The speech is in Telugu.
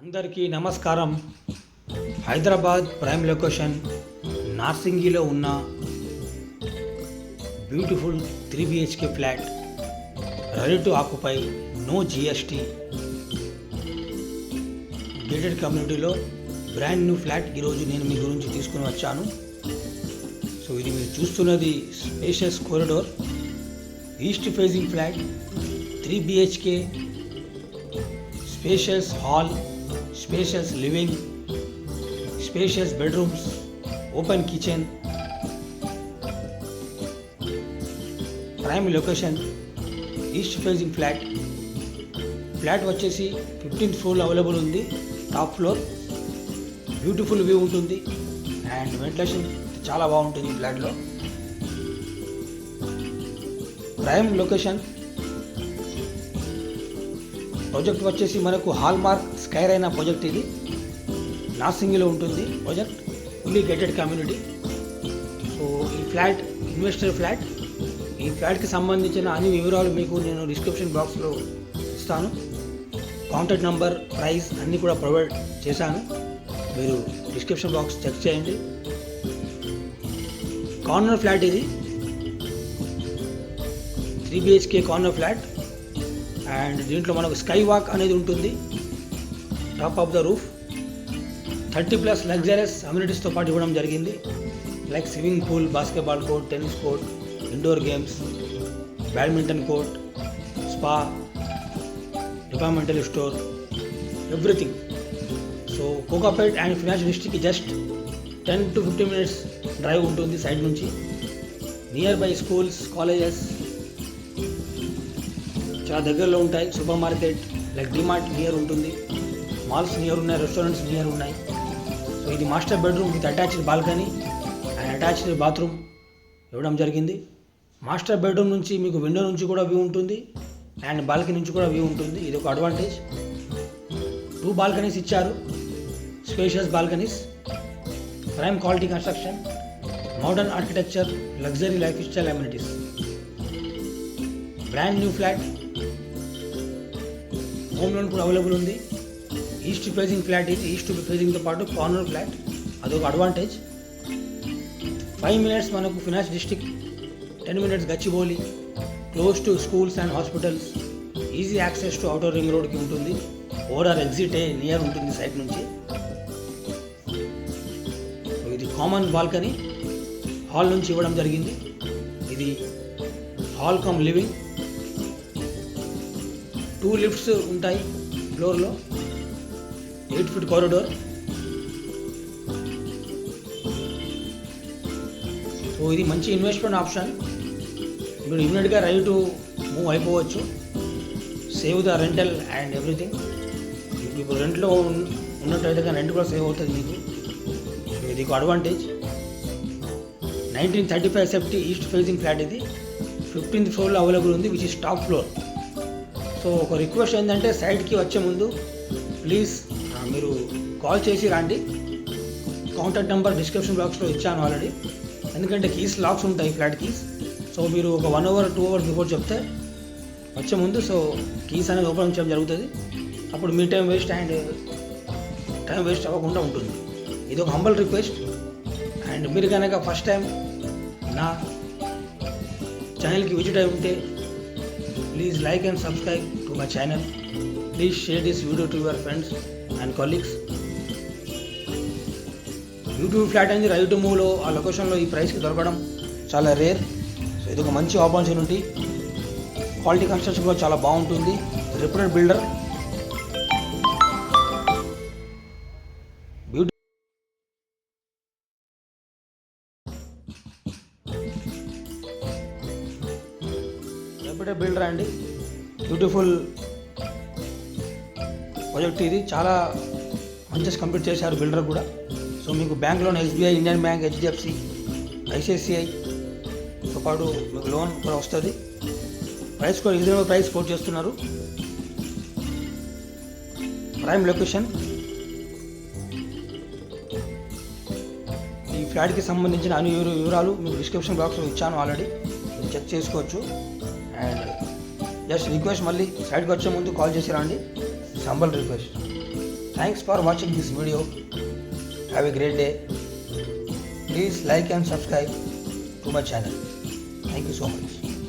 అందరికీ నమస్కారం. హైదరాబాద్ ప్రైమ్ లొకేషన్ నార్సింగిలో ఉన్న beautiful 3 BHK flat, ready to occupy, no GST, gated కమ్యూనిటీలో బ్రాండ్ న్యూ ఫ్లాట్ ఈరోజు నేను మీ గురించి తీసుకుని వచ్చాను. సో ఇది మీరు చూస్తున్నది spacious corridor, east facing flat, 3 BHK, spacious hall, spacious living, spacious bedrooms, open kitchen, prime location, east facing flat. Flat వచ్చేసి 15th ఫ్లోర్ అవైలబుల్ ఉంది. టాప్ ఫ్లోర్, బ్యూటిఫుల్ వ్యూ ఉంటుంది అండ్ వెంటిలేషన్ చాలా బాగుంటుంది ఫ్లాట్లో. Prime location. ప్రాజెక్ట్ వచ్చేసి మనకు హాల్మార్క్ స్కైరైనా ప్రాజెక్ట్. ఇది నార్సింగిలో ఉంటుంది project, fully gated community. So ఈ ఫ్లాట్ ఇన్వెస్టర్ ఫ్లాట్. ఈ ఫ్లాట్కి సంబంధించిన అన్ని వివరాలు మీకు నేను డిస్క్రిప్షన్ బాక్స్లో ఇస్తాను. కాంటాక్ట్ నంబర్, ప్రైస్ అన్నీ కూడా ప్రొవైడ్ చేశాను. మీరు డిస్క్రిప్షన్ బాక్స్ చెక్ చేయండి. కార్నర్ ఫ్లాట్ ఇది, 3 BHK కార్నర్ ఫ్లాట్. అండ్ దీంట్లో మనకు స్కై వాక్ అనేది ఉంటుంది top of the roof. 30+ luxurious అమ్యూనిటీస్తో పాటు ఇవ్వడం జరిగింది, like swimming pool, basketball court, tennis court, indoor games, badminton court, spa, departmental store, everything. So Kokapet and finance డిస్ట్రిక్ట్కి జస్ట్ 10 to 15 minutes డ్రైవ్ ఉంటుంది సైడ్ నుంచి. నియర్ బై స్కూల్స్, కాలేజెస్ చాలా దగ్గరలో ఉంటాయి. Supermarket like DMart near ఉంటుంది, మాల్స్ నియర్ ఉన్నాయి, రెస్టారెంట్స్ నియర్ ఉన్నాయి. సో ఇది master bedroom with attached balcony and attached bathroom ఇవ్వడం జరిగింది. మాస్టర్ బెడ్రూమ్ నుంచి మీకు విండో నుంచి కూడా వ్యూ ఉంటుంది అండ్ బాల్కనీ నుంచి కూడా వ్యూ ఉంటుంది. ఇది ఒక అడ్వాంటేజ్. 2 బాల్కనీస్ ఇచ్చారు, spacious balconies, prime quality construction, modern architecture, luxury life style amenities. Brand new flat, home loan కూడా అవైలబుల్ ఉంది. East facing flat. ఇది ఈస్ట్ ఫేజింగ్తో పాటు కార్నర్ ఫ్లాట్, అదొక అడ్వాంటేజ్. 5 minutes మనకు finance district, 10 minutes Gachibowli, close to schools and hospitals, easy access to outer ring రోడ్కి ఉంటుంది. ఓఆర్ఆర్ ఎగ్జిట్ నియర్ ఉంటుంది సైట్ నుంచి. ఇది కామన్ బాల్కనీ, హాల్ నుంచి ఇవ్వడం జరిగింది. ఇది హాల్ కమ్ లివింగ్. 2 లిఫ్ట్స్ ఉంటాయి ఫ్లోర్లో, 8 feet కారిడార్. సో ఇది మంచి ఇన్వెస్ట్మెంట్ ఆప్షన్. మీరు ఇమీడియట్గా రెడీ టు మూవ్ అయిపోవచ్చు. Save the rental and everything. ఇప్పుడు రెంట్లో ఉన్నట్టయితే కానీ రెంట్ కూడా సేవ్ అవుతుంది మీకు. సో ఇది ఒక advantage. 1935 safety east facing flat. ఇది 15th ఫ్లోర్లో అవైలబుల్ ఉంది, which is top floor. So ఒక రిక్వెస్ట్ ఏంటంటే సైట్కి వచ్చే ముందు ప్లీజ్ మీరు కాల్ చేసి రండి. కాంటాక్ట్ నెంబర్ డిస్క్రిప్షన్ బాక్స్లో ఇచ్చాను ఆల్రెడీ. ఎందుకంటే కీస్ లాక్స్ ఉంటాయి ఫ్లాట్ కీస్. సో మీరు ఒక 1 hour 2 hours బిఫోర్ చెప్తే వచ్చే ముందు సో కీస్ అనేది ఓపెన్ చేయడం జరుగుతుంది. అప్పుడు మీ టైం వేస్ట్ అవ్వకుండా ఉంటుంది. ఇది ఒక హంబల్ రిక్వెస్ట్. అండ్ మీరు కనుక ఫస్ట్ టైం నా ఛానల్కి విజిట్ అయి ఉంటే please like and subscribe to my channel. Please share this video to your friends and colleagues. YouTube flat అనేది రైట్ మూవ్లో ఆ లొకేషన్లో ఈ ప్రైస్కి దొరకడం చాలా రేర్. సో ఇది ఒక మంచి ఆపర్చునిటీ. క్వాలిటీ కన్స్ట్రక్షన్ కూడా చాలా బాగుంటుంది. Reputed builder. రెప్యూటెడ్ బిల్డర్ అండి. Beautiful project. ఇది చాలా మంచిగా కంప్లీట్ చేశారు బిల్డర్ కూడా. సో మీకు bank loan SBI, Indian bank, HDFC, ICICIతో పాటు మీకు లోన్ కూడా వస్తుంది. ప్రైస్ కూడా రీజనబుల్ ప్రైస్ కోట్ చేస్తున్నారు. Prime location. ఈ ఫ్లాట్కి సంబంధించిన అన్ని వివరాలు మీకు డిస్క్రిప్షన్ బాక్స్లో ఇచ్చాను ఆల్రెడీ, చెక్ చేసుకోవచ్చు. అండ్ జస్ట్ రిక్వెస్ట్, మళ్ళీ సైడ్కి వచ్చే ముందు కాల్ చేసి రండి. Sambhal request. Thanks for watching this video. Have a great day. Please like and subscribe to my channel. Thank you so much.